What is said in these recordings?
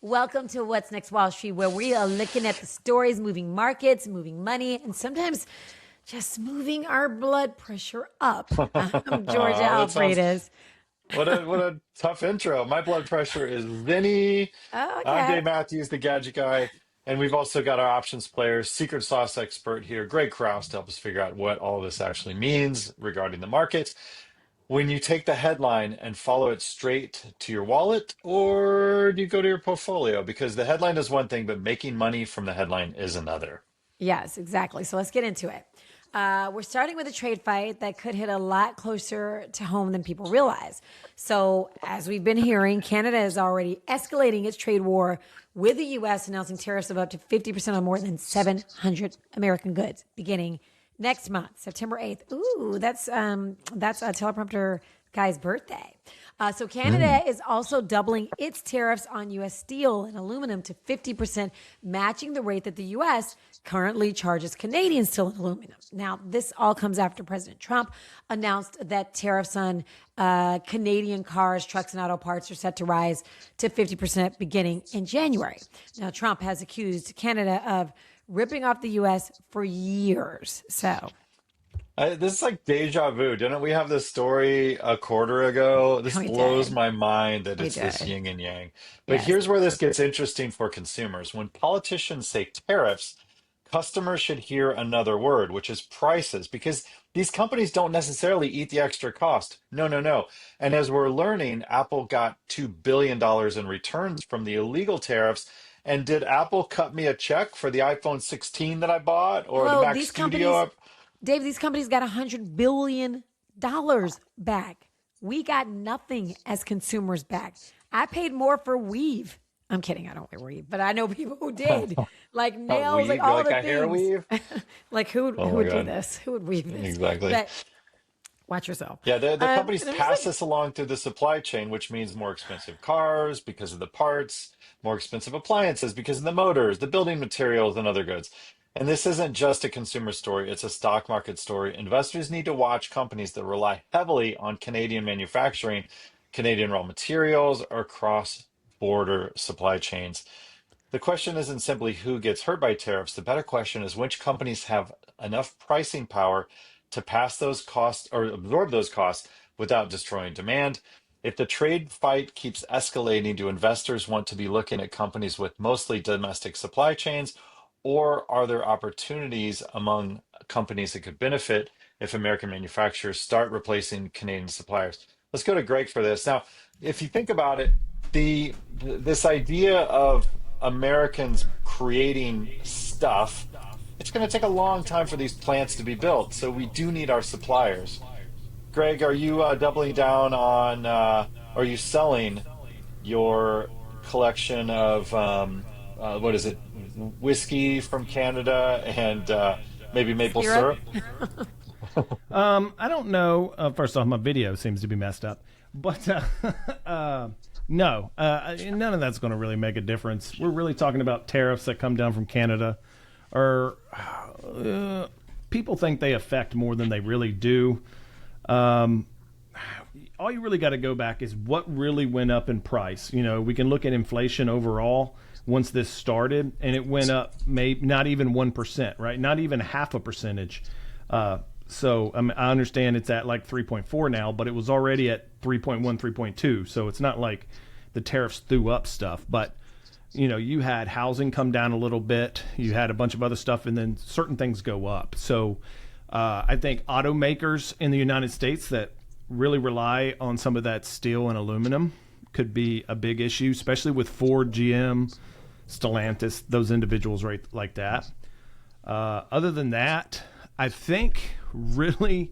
Welcome to What's Next Wall Street, where we are looking at the stories, moving markets, moving money, and sometimes just moving our blood pressure up. I'm Georgia That sounds Alfredas. what a tough intro. My blood pressure is Vinny. Oh, I'm okay. Dave Matthews, the gadget guy, and we've also got our options players, secret sauce expert here, Greg Krause, to help us figure out what all of this actually means regarding the markets. When you take the headline and follow it straight to your wallet, or do you go to your portfolio? Because the headline is one thing, but making money from the headline is another. Yes, exactly. So let's get into it. We're starting with a trade fight that could hit a lot closer to home than people realize. So, as we've been hearing, Canada is already escalating its trade war with the U.S., announcing tariffs of up to 50% on more than 700 American goods beginning next month, September 8th. Ooh, that's a teleprompter guy's birthday. So Canada is also doubling its tariffs on U.S. steel and aluminum to 50%, matching the rate that the U.S. currently charges Canadian steel and aluminum. Now, this all comes after President Trump announced that tariffs on Canadian cars, trucks, and auto parts are set to rise to 50% beginning in January. Now, Trump has accused Canada of ripping off the U.S. for years. So This is like deja vu. Didn't we have this story a quarter ago? This we blows did. my mind that We it's this did. yin and yang. But Yes. here's where this gets interesting for consumers. When politicians say tariffs, customers should hear another word, which is prices, because these companies don't necessarily eat the extra cost. No, no, no. And as we're learning, Apple got $2 billion in returns from the illegal tariffs. And did Apple cut me a check for the iPhone 16 that I bought or the Hello, Mac these companies, Studio? Dave, these companies got $100 billion back. We got nothing as consumers back. I paid more for weave. I'm kidding. I don't wear weave, but I know people who did. Like nails, like Weave? You're all like the a hair things. weave? Like who Oh who my would do God. this? Who would weave this? Exactly. But watch yourself. Yeah, the companies But I'm just pass like, this along through the supply chain, which means more expensive cars because of the parts, more expensive appliances because of the motors, the building materials, and other goods. And this isn't just a consumer story, it's a stock market story. Investors need to watch companies that rely heavily on Canadian manufacturing, Canadian raw materials, or cross-border supply chains. The question isn't simply who gets hurt by tariffs. The better question is which companies have enough pricing power to pass those costs or absorb those costs without destroying demand. If the trade fight keeps escalating, do investors want to be looking at companies with mostly domestic supply chains, or are there opportunities among companies that could benefit if American manufacturers start replacing Canadian suppliers? Let's go to Greg for this. Now, if you think about it, this idea of Americans creating stuff, it's going to take a long time for these plants to be built. So we do need our suppliers. Greg, are you doubling down on, are you selling your collection of, what is it, whiskey from Canada and maybe maple syrup. syrup? I don't know. First off, my video seems to be messed up, but no, none of that's going to really make a difference. We're really talking about tariffs that come down from Canada, or people think they affect more than they really do. Um, all you really got to go back is what really went up in price. You know, we can look at inflation overall once this started, and it went up maybe not even 1%, right? Not even half a percentage. So I understand it's at like 3.4 now, but it was already at 3.1, 3.2. So it's not like the tariffs threw up stuff. But, you know, you had housing come down a little bit. You had a bunch of other stuff, and then certain things go up. So I think automakers in the United States that really rely on some of that steel and aluminum could be a big issue, especially with Ford, GM, Stellantis, those individuals right like that. Other than that, I think really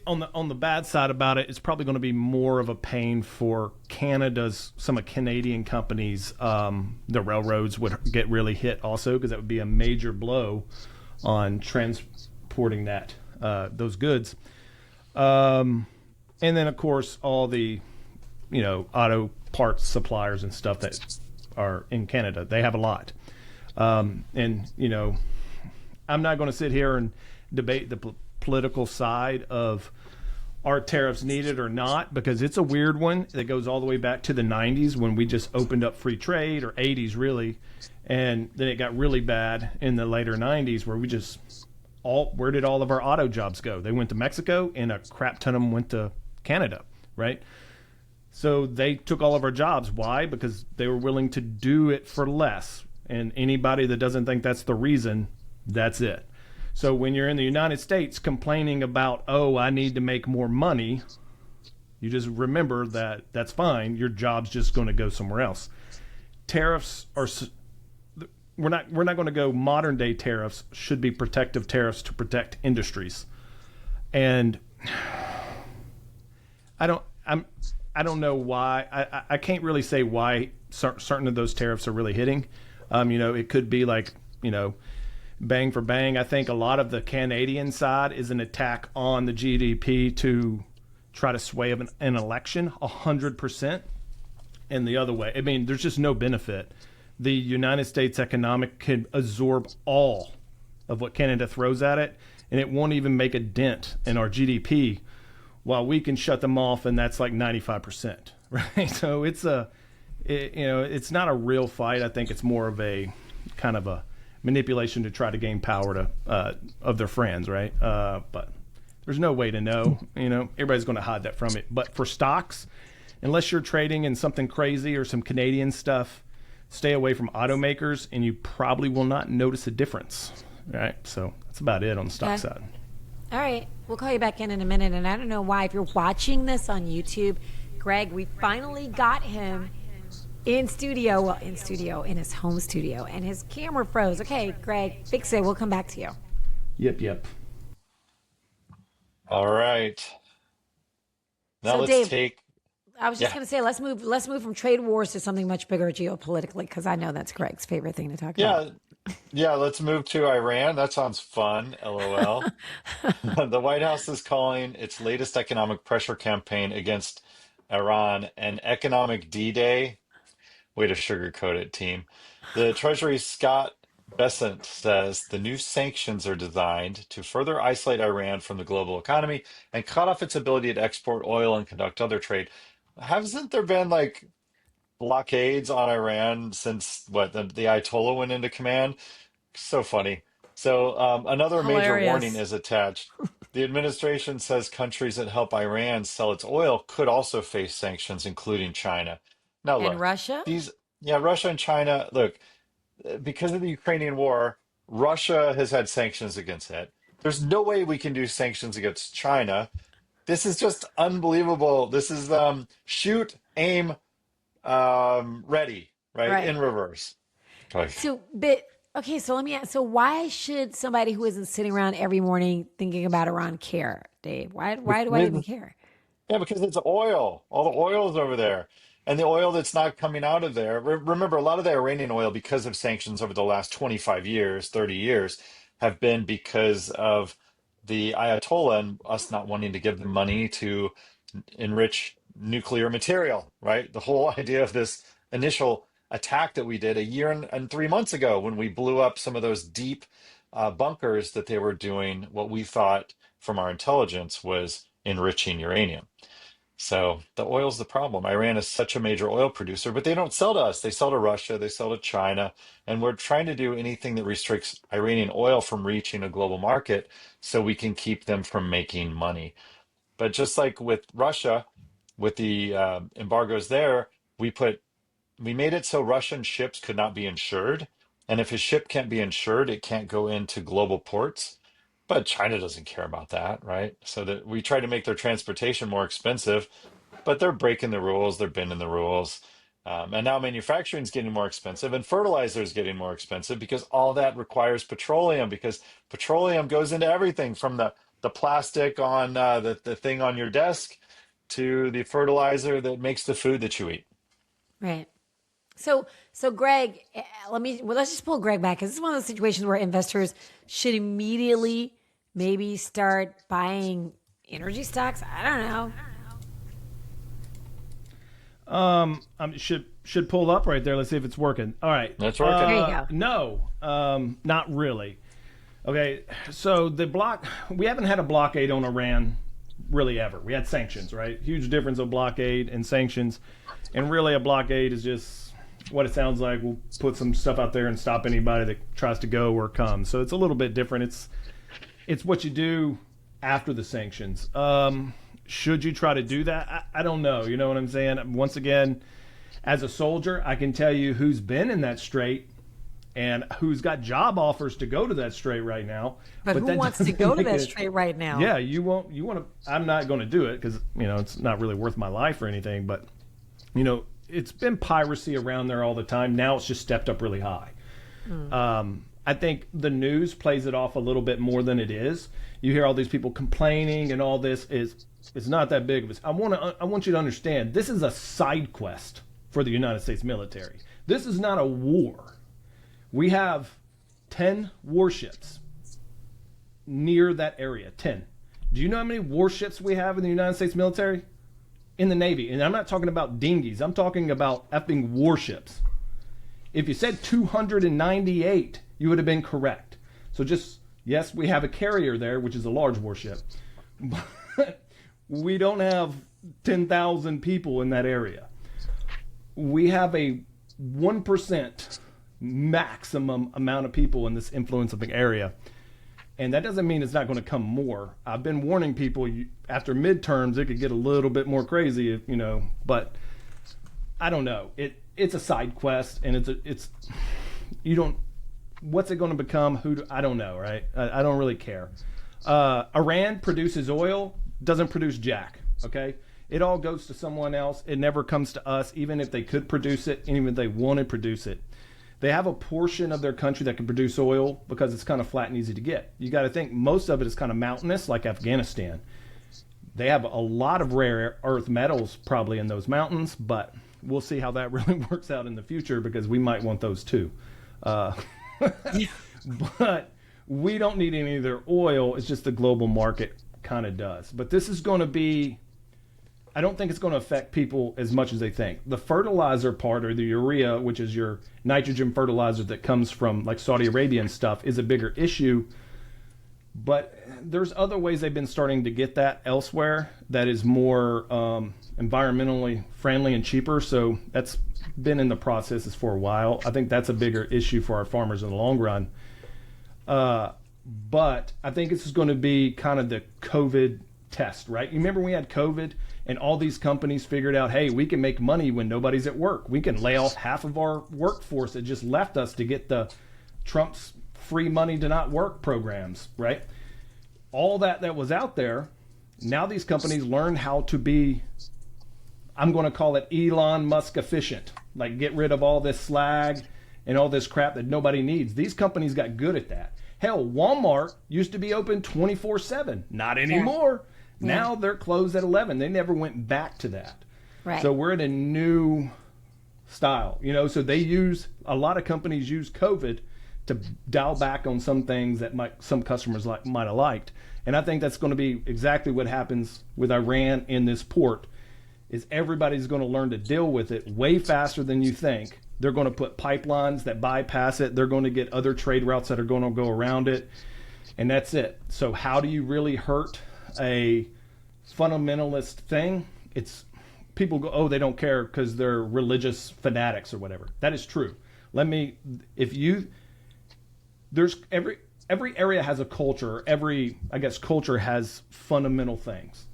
on the bad side about it, it's probably going to be more of a pain for some of Canadian companies. The railroads would get really hit also because that would be a major blow on transporting those goods. And then of course all the auto parts suppliers and stuff that are in Canada, they have a lot. And I'm not going to sit here and debate the political side of are tariffs needed or not? Because it's a weird one that goes all the way back to the 90s when we just opened up free trade, or 80s really, and then it got really bad in the later 90s where we just where did all of our auto jobs go? They went to Mexico, and a crap ton of them went to Canada, right? So they took all of our jobs. Why? Because they were willing to do it for less. And anybody that doesn't think that's the reason, that's it. So when you're in the United States complaining about, oh, I need to make more money, you just remember that that's fine. Your job's just going to go somewhere else. Tariffs are, we're not going to go modern day tariffs, should be protective tariffs to protect industries. And I don't know why. I can't really say why certain of those tariffs are really hitting. It could be like, bang for bang. I think a lot of the Canadian side is an attack on the GDP to try to sway an election 100%. And the other way, I mean, there's just no benefit. The United States economic can absorb all of what Canada throws at it, and it won't even make a dent in our GDP, while we can shut them off, and that's like 95%, right? So it's it's not a real fight. I think it's more of a kind of a manipulation to try to gain power of their friends, right? But there's no way to know. Everybody's going to hide that from it. But for stocks, unless you're trading in something crazy or some Canadian stuff, stay away from automakers, and you probably will not notice a difference, right? So that's about it on the stock side. All right. We'll call you back in a minute. And I don't know why, if you're watching this on YouTube, Greg, we finally got him in his home studio, and his camera froze. Okay, Greg, fix it. We'll come back to you. Yep. All right. Now So, let's Dave, take. I was just going to say, let's move from trade wars to something much bigger geopolitically, because I know that's Greg's favorite thing to talk about. Yeah, let's move to Iran. That sounds fun, LOL. The White House is calling its latest economic pressure campaign against Iran an economic D-Day. Way to sugarcoat it, team. The Treasury's Scott Bessent says the new sanctions are designed to further isolate Iran from the global economy and cut off its ability to export oil and conduct other trade. Hasn't there been like blockades on Iran since the Ayatollah went into command? So funny. So another major warning Hilarious. is attached. The administration says countries that help Iran sell its oil could also face sanctions, including China. Now, And look, Russia? Russia and China, look, because of the Ukrainian war, Russia has had sanctions against it. There's no way we can do sanctions against China. This is just unbelievable. This is shoot, aim, ready, right? Right. In reverse. Like, So let me ask. So why should somebody who isn't sitting around every morning thinking about Iran care, Dave? Why do I even care? yeah, because it's oil. All the oil is over there. And the oil that's not coming out of there. Remember, a lot of the Iranian oil, because of sanctions over the last 25 years, 30 years, have been because of the Ayatollah and us not wanting to give them money to enrich nuclear material, right? The whole idea of this initial attack that we did a year and 3 months ago when we blew up some of those deep bunkers that they were doing, what we thought from our intelligence was enriching uranium. So the oil's the problem. Iran is such a major oil producer, but they don't sell to us. They sell to Russia, they sell to China, and we're trying to do anything that restricts Iranian oil from reaching a global market so we can keep them from making money. But just like with Russia, with the embargoes there, we made it so Russian ships could not be insured. And if a ship can't be insured, it can't go into global ports. But China doesn't care about that, right? So that we try to make their transportation more expensive, but they're breaking the rules, they're bending the rules. And now manufacturing is getting more expensive and fertilizer is getting more expensive because all that requires petroleum, because petroleum goes into everything from the plastic on the thing on your desk to the fertilizer that makes the food that you eat. Right. So Greg, let's just pull Greg back, because this is one of those situations where investors should immediately maybe start buying energy stocks. I don't know. Should pull up right there. Let's see if it's working. All right. That's working. There you go. No, not really. Okay, so we haven't had a blockade on Iran really ever. We had sanctions, right? Huge difference of blockade and sanctions. And really a blockade is just what it sounds like. We'll put some stuff out there and stop anybody that tries to go or come. So it's a little bit different. It's what you do after the sanctions. Should you try to do that? I don't know. You know what I'm saying? Once again, as a soldier, I can tell you who's been in that strait and who's got job offers to go to that strait right now. But who wants to go to that strait right now? Yeah, you want to. I'm not going to do it because it's not really worth my life or anything. But it's been piracy around there all the time. Now it's just stepped up really high. I think the news plays it off a little bit more than it is. You hear all these people complaining and all this it's not that big of a. I want you to understand this is a side quest for the United States military. This is not a war. We have 10 warships near that area. 10. Do you know how many warships we have in the United States military? In the Navy. And I'm not talking about dinghies. I'm talking about effing warships. If you said 298, you would have been correct. So yes, we have a carrier there, which is a large warship. But we don't have 10,000 people in that area. We have a 1% maximum amount of people in this influencing area. And that doesn't mean it's not going to come more. I've been warning people after midterms, it could get a little bit more crazy, but I don't know. It's a side quest and what's it going to become? I don't know, right? I don't really care. Iran produces oil, doesn't produce jack, okay? It all goes to someone else. It never comes to us, even if they could produce it, and even if they want to produce it. They have a portion of their country that can produce oil because it's kind of flat and easy to get. You got to think most of it is kind of mountainous, like Afghanistan. They have a lot of rare earth metals probably in those mountains, but we'll see how that really works out in the future because we might want those too. But we don't need any of their oil. It's just the global market kind of does. But this is going to be, I don't think it's going to affect people as much as they think. The fertilizer part, or the urea, which is your nitrogen fertilizer that comes from like Saudi Arabia and stuff, is a bigger issue. But there's other ways they've been starting to get that elsewhere that is more environmentally friendly and cheaper. So that's been in the processes for a while. I think that's a bigger issue for our farmers in the long run. But I think this is going to be kind of the COVID test, right? You remember we had COVID and all these companies figured out, hey, we can make money when nobody's at work. We can lay off half of our workforce that just left us to get the Trump's free money to not work programs, right? All that was out there. Now these companies learn how to be, I'm going to call it Elon Musk efficient, like get rid of all this slag and all this crap that nobody needs. These companies got good at that. Hell, Walmart used to be open 24/7. Not anymore. Yeah. Now they're closed at 11. They never went back to that. Right. So we're in a new style, so a lot of companies use COVID to dial back on some things that some customers might have liked. And I think that's going to be exactly what happens with Iran in this port, is everybody's going to learn to deal with it way faster than you think. They're going to put pipelines that bypass it. They're going to get other trade routes that are going to go around it. And that's it. So how do you really hurt a fundamentalist thing? It's people go, oh, they don't care because they're religious fanatics or whatever. That is true. There's every area has a culture. Every, I guess, culture has fundamental things.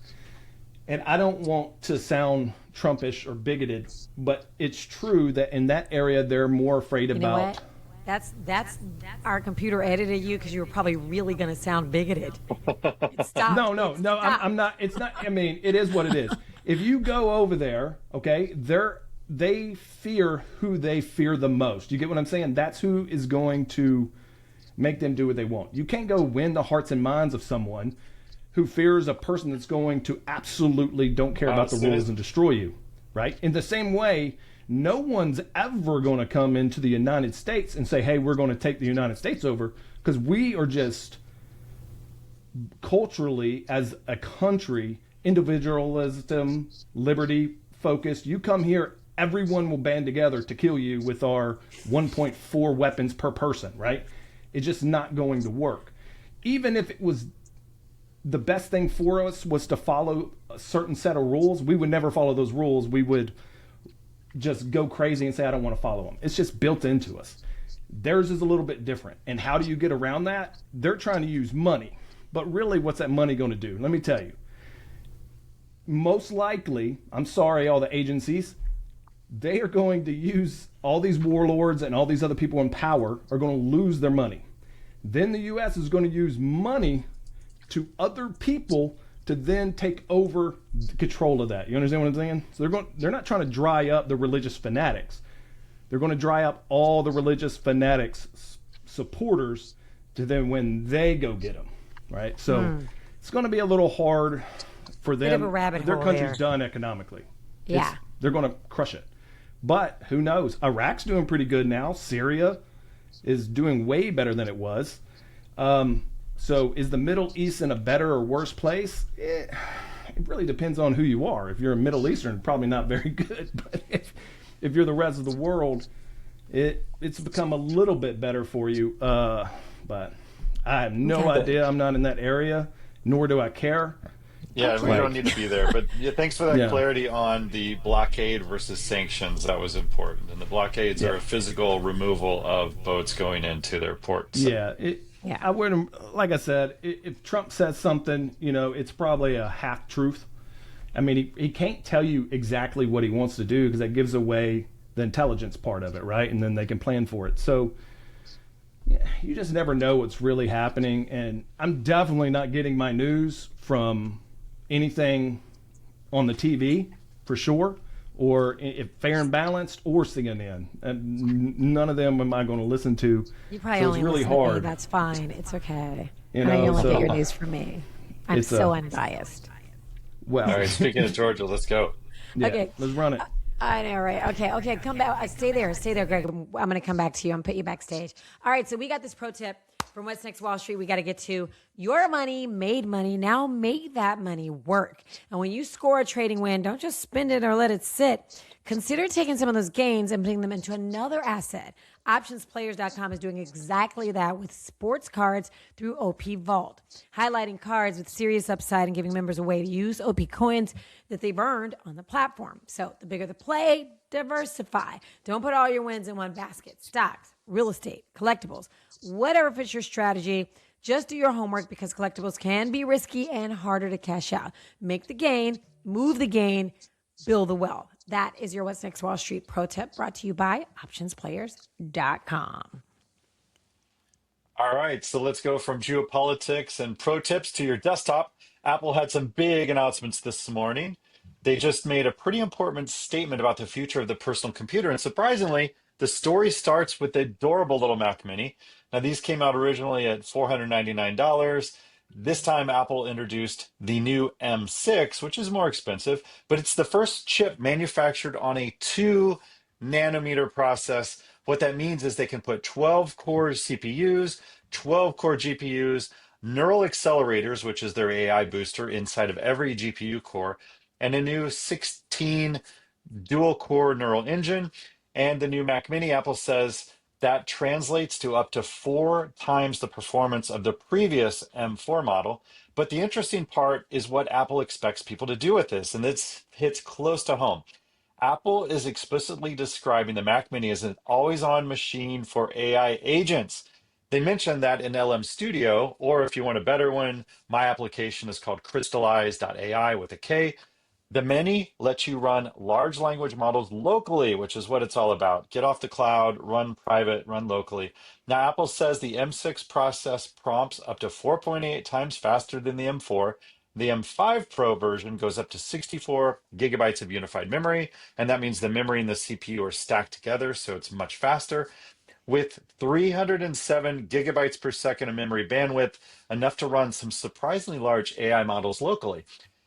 And I don't want to sound Trumpish or bigoted, but it's true that in that area they're more afraid about. Know what? That's our computer edited you because you were probably really going to sound bigoted. Stop. No, I'm not. It's not. I mean, it is what it is. If you go over there, okay, they fear who they fear the most. You get what I'm saying? That's who is going to make them do what they want. You can't go win the hearts and minds of someone who fears a person that's going to absolutely don't care about the rules and destroy you, right? In the same way, no one's ever going to come into the United States and say, hey, we're going to take the United States over, because we are just culturally, as a country, individualism, liberty focused. You come here, everyone will band together to kill you with our 1.4 weapons per person, right? It's just not going to work. Even if it was the best thing for us was to follow a certain set of rules, we would never follow those rules. We would just go crazy and say, I don't want to follow them. It's just built into us. Theirs is a little bit different. And how do you get around that? They're trying to use money. But really, what's that money going to do? Let me tell you. Most likely, I'm sorry, all the agencies, they are going to use all these warlords and all these other people in power are going to lose their money. Then the U.S. is going to use money to other people to then take over control of that. You understand what I'm saying? So they're not trying to dry up the religious fanatics. They're going to dry up all the religious fanatics supporters to then when they go get them, right? So it's going to be a little hard for them. Bit of a rabbit Their hole country's there. done economically. Yeah. They're going to crush it. But who knows? Iraq's doing pretty good now. Syria is doing way better than it was. So is the Middle East in a better or worse place? It really depends on who you are. If you're a Middle Eastern, probably not very good. But if you're the rest of the world, it's become a little bit better for you. But I have no idea. I'm not in that area, nor do I care. Yeah, we don't need to be there. But yeah, thanks for that clarity on the blockade versus sanctions. That was important. And the blockades are a physical removal of boats going into their ports. Yeah. I wouldn't, like I said, if Trump says something, it's probably a half truth. I mean, he can't tell you exactly what he wants to do because that gives away the intelligence part of it, right? And then they can plan for it. So you just never know what's really happening. And I'm definitely not getting my news from anything on the TV, for sure, or if Fair and Balanced or CNN. None of them am I going to listen to. You probably so only it's really listen to hard. me. That's fine. It's okay. You I know you only so get your news from me. I'm so unbiased. Well, all right, speaking of Georgia, let's go. Okay. Let's run it. I know, right? Okay, come back. Stay there, Greg. I'm going to come back to you. I'm going to put you backstage. All right, so we got this pro tip from What's Next Wall Street. We got to get to your money, made money. Now make that money work. And when you score a trading win, don't just spend it or let it sit. Consider taking some of those gains and putting them into another asset. Optionsplayers.com is doing exactly that with sports cards through OP Vault, highlighting cards with serious upside and giving members a way to use OP coins that they've earned on the platform. So the bigger the play, diversify. Don't put all your wins in one basket. Stocks, real estate, collectibles, whatever fits your strategy. Just do your homework because collectibles can be risky and harder to cash out. Make the gain, move the gain, build the wealth. That is your What's Next Wall Street pro tip brought to you by optionsplayers.com. All right, so let's go from geopolitics and pro tips to your desktop. Apple had some big announcements this morning. They just made a pretty important statement about the future of the personal computer. And surprisingly, the story starts with the adorable little Mac Mini. Now, these came out originally at $499. This time, Apple introduced the new M6, which is more expensive, but it's the first chip manufactured on a 2 nanometer process. What that means is they can put 12-core CPUs, 12-core GPUs, neural accelerators, which is their AI booster, inside of every GPU core, and a new 16 dual-core neural engine. And the new Mac Mini, Apple says, that translates to up to 4 times the performance of the previous M4 model. But the interesting part is what Apple expects people to do with this, and this hits close to home. Apple is explicitly describing the Mac Mini as an always-on machine for AI agents. They mentioned that in LM Studio, or if you want a better one, my application is called Crystallize.ai with a K. The Mini lets you run large language models locally, which is what it's all about. Get off the cloud, run private, run locally. Now, Apple says the M6 process prompts up to 4.8 times faster than the M4. The M5 Pro version goes up to 64 gigabytes of unified memory, and that means the memory and the CPU are stacked together, so it's much faster. With 307 gigabytes per second of memory bandwidth, enough to run some surprisingly large AI models locally.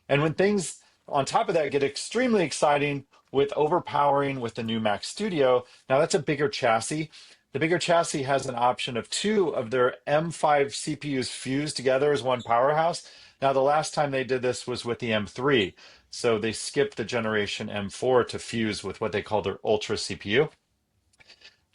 And when things on top of that get extremely exciting with overpowering with the new Mac Studio, now that's a bigger chassis. The bigger chassis has an option of 2 of their M5 CPUs fused together as one powerhouse. Now, the last time they did this was with the M3. So they skipped the generation M4 to fuse with what they call their Ultra CPU.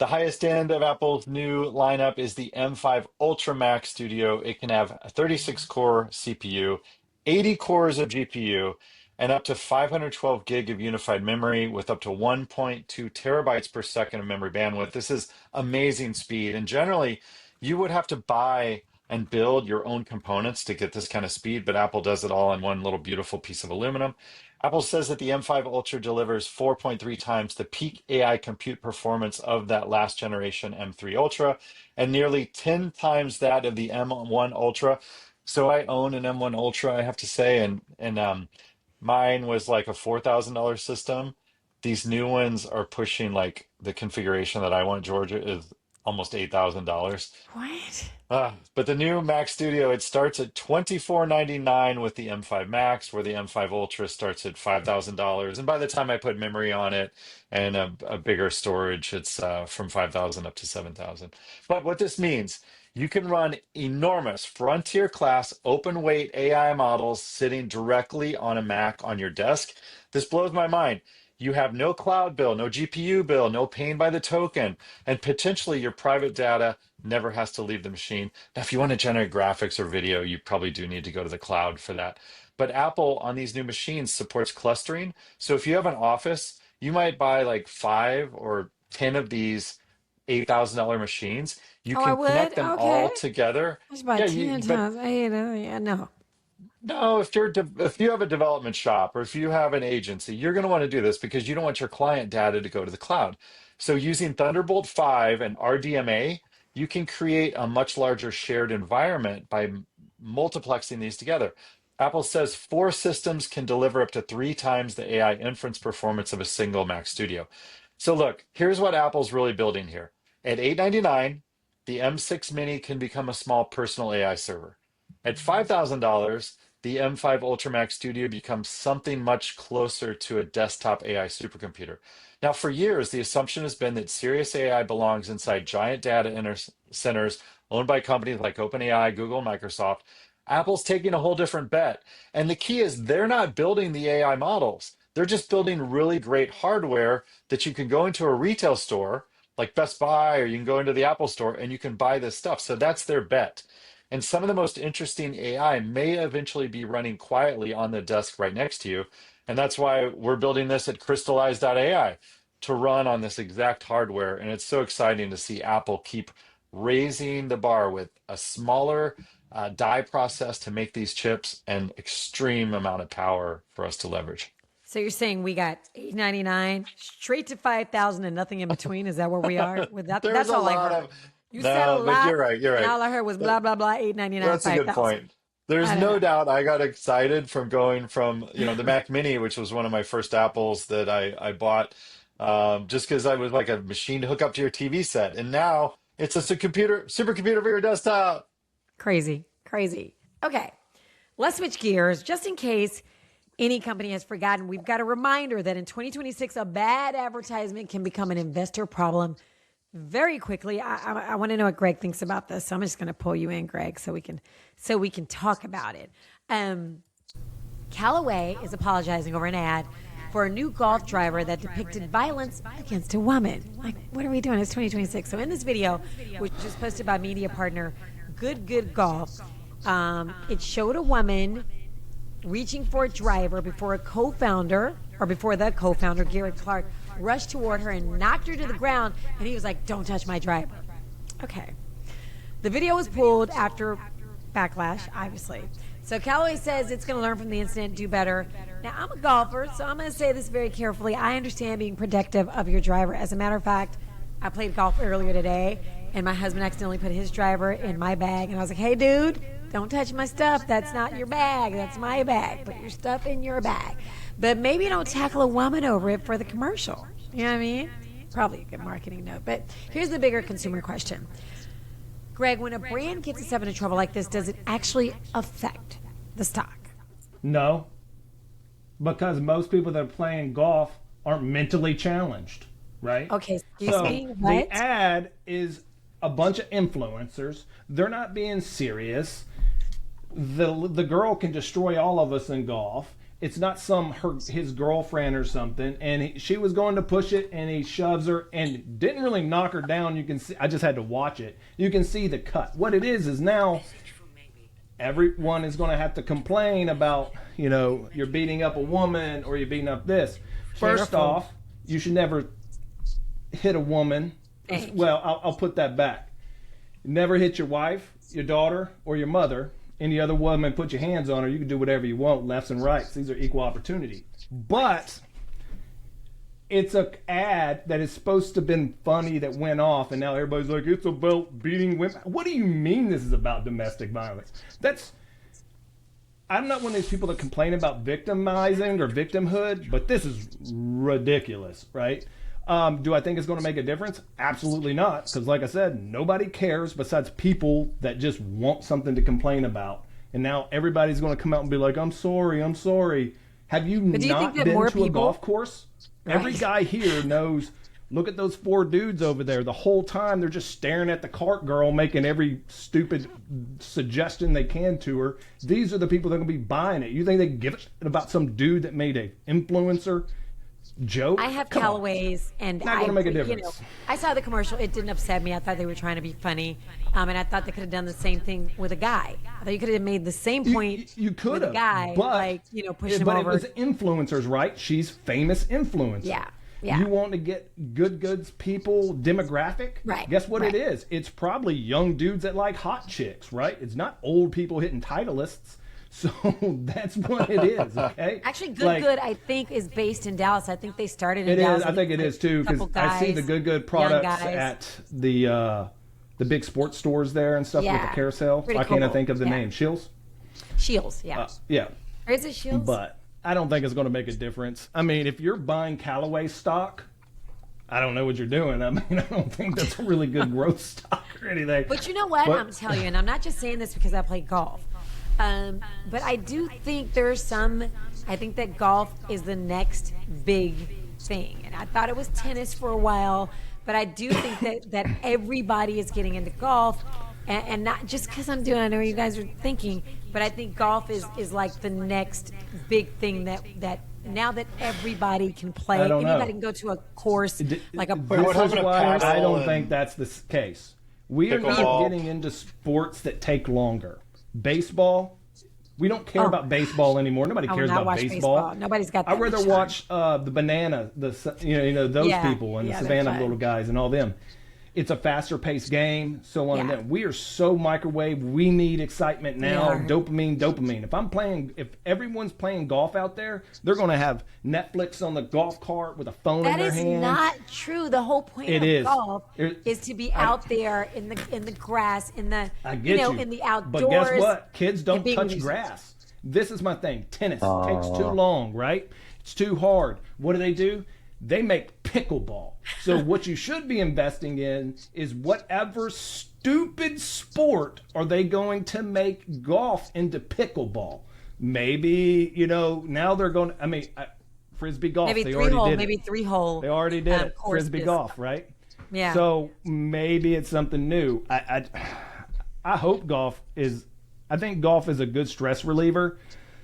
The highest end of Apple's new lineup is the M5 Ultra Max Studio. It can have a 36-core CPU, 80 cores of GPU, and up to 512 gig of unified memory with up to 1.2 terabytes per second of memory bandwidth. This is amazing speed. And generally, you would have to buy and build your own components to get this kind of speed, but Apple does it all in one little beautiful piece of aluminum. Apple says that the M5 Ultra delivers 4.3 times the peak AI compute performance of that last generation M3 Ultra and nearly 10 times that of the M1 Ultra. So I own an M1 Ultra, I have to say, and mine was like a $4,000 system. These new ones are pushing like the configuration that I want, Georgia, is almost $8,000. What? But the new Mac Studio, it starts at $2,499 with the M5 Max, where the M5 Ultra starts at $5,000. And by the time I put memory on it and a bigger storage, it's from 5,000 up to 7,000. But what this means, you can run enormous frontier class open weight AI models sitting directly on a Mac on your desk. This blows my mind. You have no cloud bill, no GPU bill, no pain by the token, and potentially your private data never has to leave the machine. Now, if you want to generate graphics or video, you probably do need to go to the cloud for that. But Apple on these new machines supports clustering. So if you have an office, you might buy like 5 or 10 of these $8,000 machines. You Oh, I can connect would? them Okay. all together. That's about Yeah, 10 but times. I hate it. Yeah, no. no, if you have a development shop or if you have an agency, you're going to want to do this because you don't want your client data to go to the cloud. So using Thunderbolt 5 and RDMA, you can create a much larger shared environment by multiplexing these together. Apple says 4 systems can deliver up to 3 times the AI inference performance of a single Mac Studio. So look, here's what Apple's really building here. At $899, the M6 Mini can become a small personal AI server. At $5,000, the M5 Ultramax Studio becomes something much closer to a desktop AI supercomputer. Now, for years, the assumption has been that serious AI belongs inside giant data centers owned by companies like OpenAI, Google, Microsoft. Apple's taking a whole different bet. And the key is they're not building the AI models. They're just building really great hardware that you can go into a retail store like Best Buy, or you can go into the Apple store and you can buy this stuff. So that's their bet. And some of the most interesting AI may eventually be running quietly on the desk right next to you. And that's why we're building this at crystallize.ai to run on this exact hardware. And it's so exciting to see Apple keep raising the bar with a smaller die process to make these chips and extreme amount of power for us to leverage. So you're saying we got $899 straight to 5,000 and nothing in between? Is that where we are with that? There's That's a all I lot heard. of You said a no, but lot. you're right. You're And right. all I heard was blah, blah, blah, 899, That's a good 5,000. point. There's I don't no know. doubt I got excited from going from, the Mac Mini, which was one of my first Apples that I bought, just because I was like a machine to hook up to your TV set. And now it's a supercomputer for your desktop. Crazy, crazy. Okay, let's switch gears just in case any company has forgotten. We've got a reminder that in 2026, a bad advertisement can become an investor problem very quickly. I want to know what Greg thinks about this. So I'm just going to pull you in, Greg, so we can talk about it. Callaway is apologizing over an ad for a new golf driver that depicted violence against a woman. Like, what are we doing? It's 2026. So in this video, which was posted by media partner Good Golf, it showed a woman reaching for a driver before the co-founder, Garrett Clark, rushed toward her and knocked her to the ground, and he was like, "Don't touch my driver." Okay. The video was pulled after backlash, obviously. So Callaway says it's going to learn from the incident, do better. Now, I'm a golfer, so I'm going to say this very carefully. I understand being protective of your driver. As a matter of fact, I played golf earlier today, and my husband accidentally put his driver in my bag, and I was like, "Hey, dude, don't touch my stuff. That's not your bag. That's my bag. Put your stuff in your bag." But maybe don't tackle a woman over it for the commercial. You know what I mean? Probably a good marketing note. But here's the bigger consumer question. Greg, when a brand gets itself into trouble like this, does it actually affect the stock? No, because most people that are playing golf aren't mentally challenged, right? Okay, excuse So me, what? the ad is a bunch of influencers. They're not being serious. The girl can destroy all of us in golf. It's not his girlfriend or something, and she was going to push it, and he shoves her and didn't really knock her down. You can see. I just had to watch it. You can see the cut. What it is now everyone is going to have to complain about, you're beating up a woman or you're beating up this. First off, you should never hit a woman. Well, I'll put that back. Never hit your wife, your daughter, or your mother. Any other woman, put your hands on her, you can do whatever you want, lefts and rights. These are equal opportunity. But it's an ad that is supposed to have been funny that went off, and now everybody's like, it's about beating women. What do you mean this is about domestic violence? I'm not one of these people that complain about victimizing or victimhood, but this is ridiculous, right? Do I think it's going to make a difference? Absolutely not. Because like I said, nobody cares besides people that just want something to complain about. And now everybody's going to come out and be like, I'm sorry. Have you not been to a golf course? Right. Every guy here knows, look at those 4 dudes over there. The whole time they're just staring at the cart girl, making every stupid suggestion they can to her. These are the people that are going to be buying it. You think they give a shit about some dude that made an influencer joke? I have Callaways, and not going to make a difference. I saw the commercial. It didn't upset me. I thought they were trying to be funny, and I thought they could have done the same thing with a guy. I thought you could have made the same point. You could with have, a guy, but pushing him over. But it was influencers, right? She's famous influencer. Yeah. You want to get goods people demographic? Right. Guess what it is? It's probably young dudes that like hot chicks, right? It's not old people hitting Titleists. So that's what it is, okay? Actually, Good, I think, is based in Dallas. I think they started in Dallas. I think it is, too, because I see the Good products at the big sports stores there and stuff with the carousel. Why can't I think of the name? Shields, yeah. Yeah. Or is it Shields? But I don't think it's going to make a difference. I mean, if you're buying Callaway stock, I don't know what you're doing. I mean, I don't think that's a really good growth stock or anything. But you know what? I'm telling you, and I'm not just saying this because I play golf. But I do think I think that golf is the next big thing. And I thought it was tennis for a while, but I do think that everybody is getting into golf, and not just because I'm doing, I know what you guys are thinking, but I think golf is like the next big thing that now that everybody can play, anybody can go to a course like a I don't think that's the case. We are not getting into sports that take longer. Baseball, we don't care about baseball anymore. Nobody cares about baseball. Nobody's got that. I'd rather watch the banana, those people and the Savannah little guys and all them. It's a faster paced game, so on and then. We are so microwave. We need excitement now. Dopamine. If everyone's playing golf out there, they're going to have Netflix on the golf cart with a phone in their hand. That is not true. The whole point of golf is to be out there in the grass, in the in the outdoors. But guess what? Kids don't touch grass. This is my thing. Tennis takes too long, right? It's too hard. What do? They make pickleball. So what you should be investing in is whatever stupid sport are they going to make golf into pickleball. Maybe, now they're going to, Frisbee golf. Maybe they three-hole. already did Maybe it. three-hole. They already did it. Frisbee golf, right? Yeah. So maybe it's something new. I hope I think golf is a good stress reliever.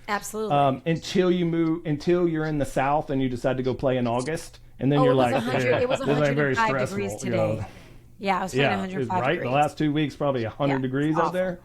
Absolutely. Until you're in the South and you decide to go play in August, and then you're like, it was 105 degrees degrees today. Yeah, it was 105 right? degrees. The last 2 weeks, probably 100 degrees out there.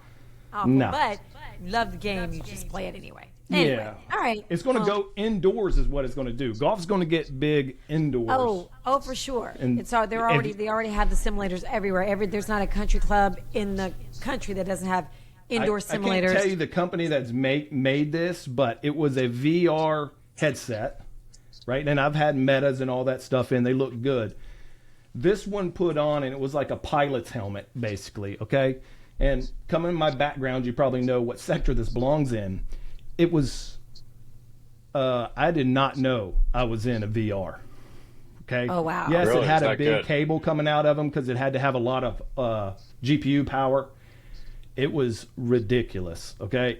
Awful. No. But you love the game, you just play it anyway. Anyway, all right. It's going to go indoors is what it's going to do. Golf's going to get big indoors. Oh, for sure. And they already have the simulators everywhere. There's not a country club in the country that doesn't have indoor simulators. I can't tell you the company that's made this, but it was a VR headset, right? And I've had Metas and all that stuff in. They look good. This one put on, and it was like a pilot's helmet, basically, okay? And coming in my background, you probably know what sector this belongs in. It was, I did not know I was in a VR, okay? Oh, wow. Yes, really? It had a big good? Cable coming out of them because it had to have a lot of GPU power. It was ridiculous, okay?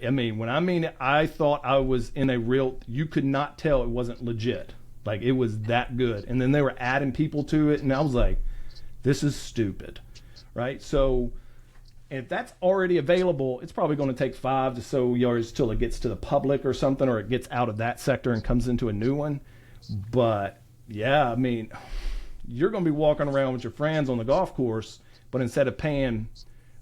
I thought I was in you could not tell it wasn't legit. Like, it was that good. And then they were adding people to it, and I was like, this is stupid, right? So If that's already available, it's probably going to take 5 to so years till it gets to the public or something, or it gets out of that sector and comes into a new one. But yeah, I mean, you're going to be walking around with your friends on the golf course, but instead of paying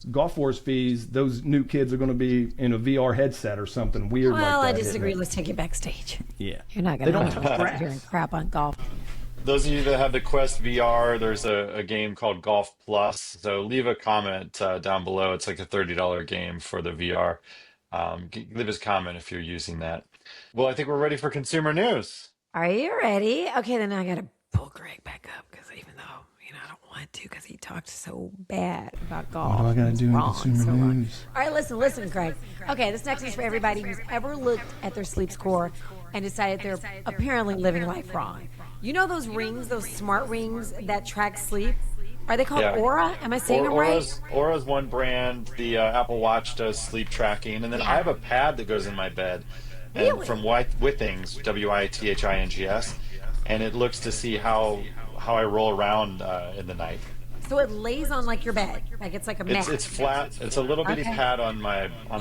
golf course fees, those new kids are going to be in a VR headset or something weird like that. Well, I disagree. Let's take it backstage. Yeah. You're not going to sit here and crap on golf. Those of you that have the Quest VR, there's a game called Golf Plus. So leave a comment down below. It's like a $30 game for the VR. Leave us a comment if you're using that. Well, I think we're ready for consumer news. Are you ready? Okay, then I got to pull Greg back up because even though, I don't want to because he talked so bad about golf. What do I got to do in consumer news? All right, listen, Greg. Okay, this next is for everybody who's ever looked at their sleep score and decided they're apparently living life wrong. You know those rings, those smart rings that track sleep? Are they called Aura? Am I saying them right? Aura's one brand. The Apple Watch does sleep tracking. And then I have a pad that goes in my bed. And from Withings, Withings, and it looks to see how I roll around in the night. So it lays on like your bed, like it's like a mat. It's flat. It's a little bitty pad on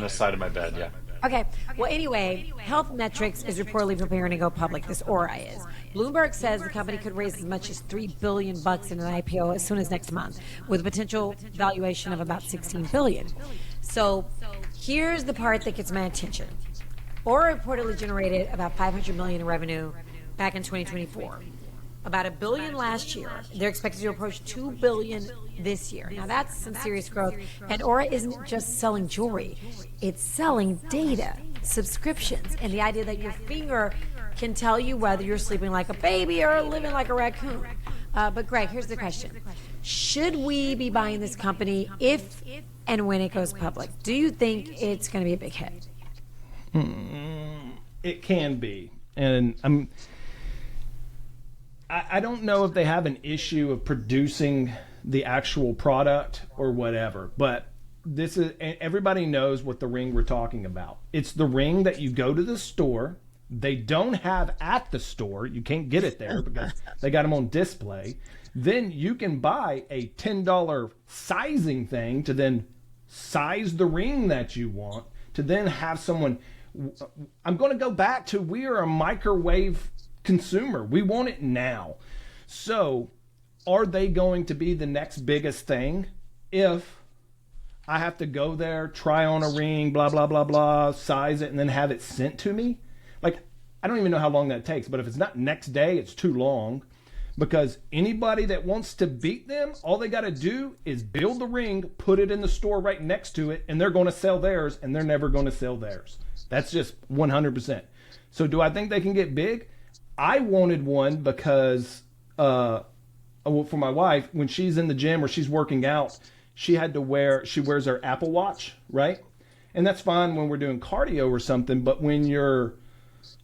the side of my bed. Yeah. Okay. Well, anyway, Health Metrics is reportedly preparing to go public. This Aura is. Bloomberg says the company could raise as much as $3 billion in an IPO as soon as next month, with a potential valuation of about $16 billion. So here's the part that gets my attention. Aura reportedly generated about $500 million in revenue back in 2024. About $1 billion last year. They're expected to approach $2 billion this year. Now that's some serious growth. And Aura isn't just selling jewelry; it's selling data, subscriptions, and the idea that your finger can tell you whether you're sleeping like a baby or living like a raccoon. But Greg, here's the question: should we be buying this company if and when it goes public? Do you think it's going to be a big hit? It can be, and I don't know if they have an issue of producing the actual product or whatever, but this is, everybody knows what the ring we're talking about. It's the ring that you go to the store. They don't have at the store. You can't get it there because they got them on display. Then you can buy a $10 sizing thing to then size the ring that you want, to then have someone. I'm going to go back to, we are a microwave consumer. We want it now. So are they going to be the next biggest thing if I have to go there, try on a ring, blah, blah, blah, blah, size it, and then have it sent to me? Like, I don't even know how long that takes, but if it's not next day, it's too long, because anybody that wants to beat them, all they got to do is build the ring, put it in the store right next to it, and they're going to sell theirs, and they're never going to sell theirs. That's just 100%. So do I think they can get big? I wanted one because for my wife, when she's in the gym or she's working out, she wears her Apple Watch, right? And that's fine when we're doing cardio or something, but when you're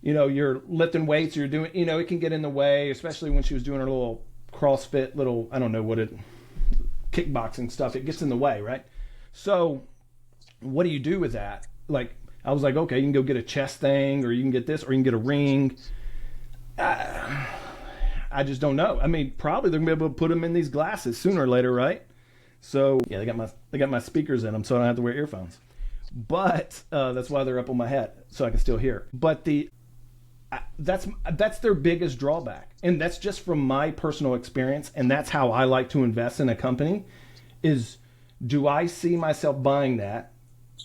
lifting weights, or you're doing, it can get in the way, especially when she was doing her little CrossFit, I don't know kickboxing stuff, it gets in the way, right? So what do you do with that? Like, I was like, okay, you can go get a chest thing, or you can get this, or you can get a ring. I just don't know. I mean, probably they're gonna be able to put them in these glasses sooner or later, right? So yeah, they got my speakers in them, so I don't have to wear earphones. But that's why they're up on my head, so I can still hear. But that's their biggest drawback, and that's just from my personal experience, and that's how I like to invest in a company. Is, do I see myself buying that?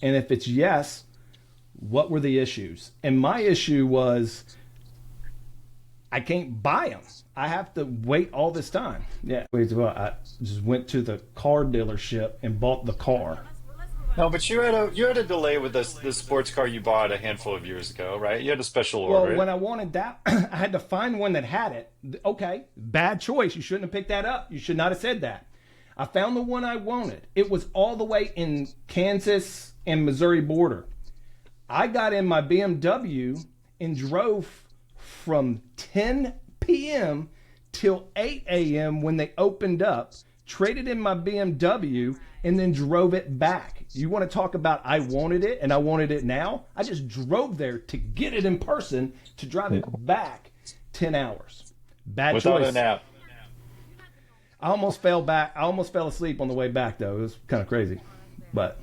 And if it's yes, what were the issues? And my issue was, I can't buy them. I have to wait all this time. Yeah. I just went to the car dealership and bought the car. No, but you had a delay with this sports car you bought a handful of years ago, right? You had a special order. Well, when I wanted that, I had to find one that had it. Okay, bad choice. You shouldn't have picked that up. You should not have said that. I found the one I wanted. It was all the way in Kansas and Missouri border. I got in my BMW and drove from 10 p.m. till 8 a.m. when they opened up, traded in my BMW, and then drove it back. You want to talk about I wanted it and I wanted it now? I just drove there to get it in person, to drive it back 10 hours. Bad Without choice. a nap. I almost fell asleep on the way back, though. It was kind of crazy. but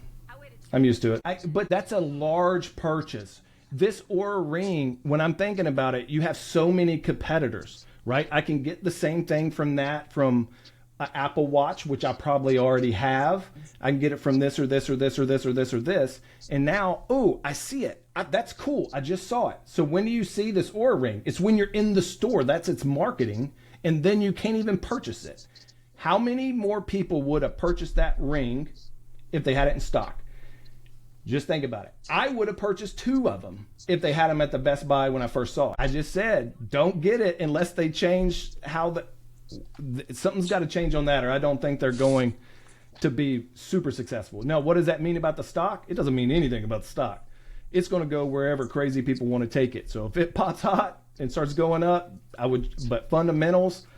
I'm used to it. But that's a large purchase. This Oura Ring, when I'm thinking about it, you have so many competitors, right? I can get the same thing from an Apple Watch, which I probably already have. I can get it from this or this or this or this or this or this. And now, oh, I see it. That's cool. I just saw it. So when do you see this Oura Ring? It's when you're in the store. That's its marketing. And then you can't even purchase it. How many more people would have purchased that ring if they had it in stock? Just think about it. I would have purchased 2 of them if they had them at the Best Buy when I first saw it. I just said, don't get it unless they change how something's got to change on that, or I don't think they're going to be super successful. Now, what does that mean about the stock? It doesn't mean anything about the stock. It's going to go wherever crazy people want to take it. So if it pops hot and starts going up, but fundamentals,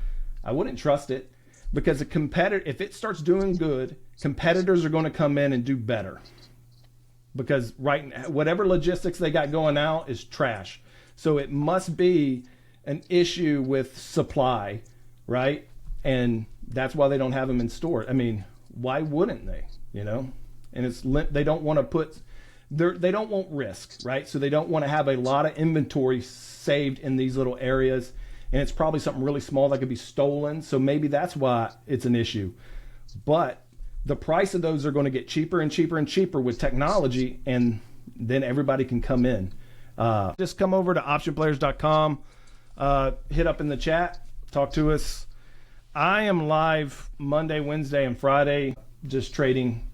I wouldn't trust it, because if it starts doing good, competitors are going to come in and do better. Because whatever logistics they got going out is trash. So it must be an issue with supply, right? And that's why they don't have them in store. I mean, why wouldn't they? And they don't want to they don't want risk, right? So they don't want to have a lot of inventory saved in these little areas. And it's probably something really small that could be stolen. So maybe that's why it's an issue. But the price of those are going to get cheaper and cheaper and cheaper with technology, and then everybody can come in. Just come over to optionplayers.com, hit up in the chat, talk to us. I am live Monday, Wednesday, and Friday, just trading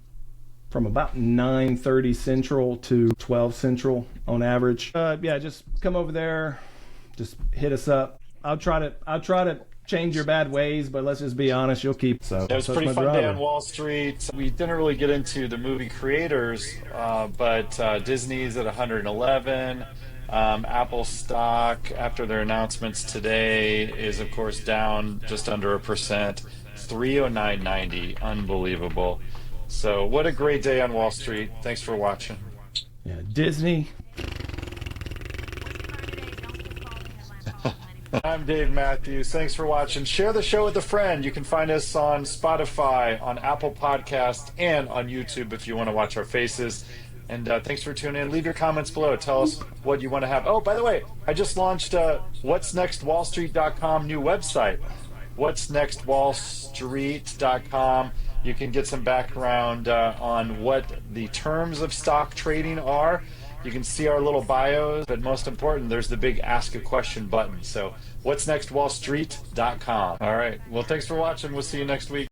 from about 9:30 Central to 12 Central on average. Just come over there, just hit us up. I'll try to change your bad ways, but let's just be honest, you'll keep. So it was a pretty fun day on Wall Street. We didn't really get into the movie creators, but Disney's at 111. Apple stock, after their announcements today, is of course down just under 1%, 309.90. Unbelievable. So what a great day on Wall Street. Thanks for watching. Yeah, Disney. I'm Dave Matthews. Thanks for watching. Share the show with a friend. You can find us on Spotify, on Apple Podcasts, and on YouTube if you want to watch our faces. And thanks for tuning in. Leave your comments below. Tell us what you want to have. Oh, by the way, I just launched what'snextwallstreet.com new website. What'snextwallstreet.com. You can get some background on what the terms of stock trading are. You can see our little bios, but most important, there's the big Ask a Question button. So, what'snextwallstreet.com. All right. Well, thanks for watching. We'll see you next week.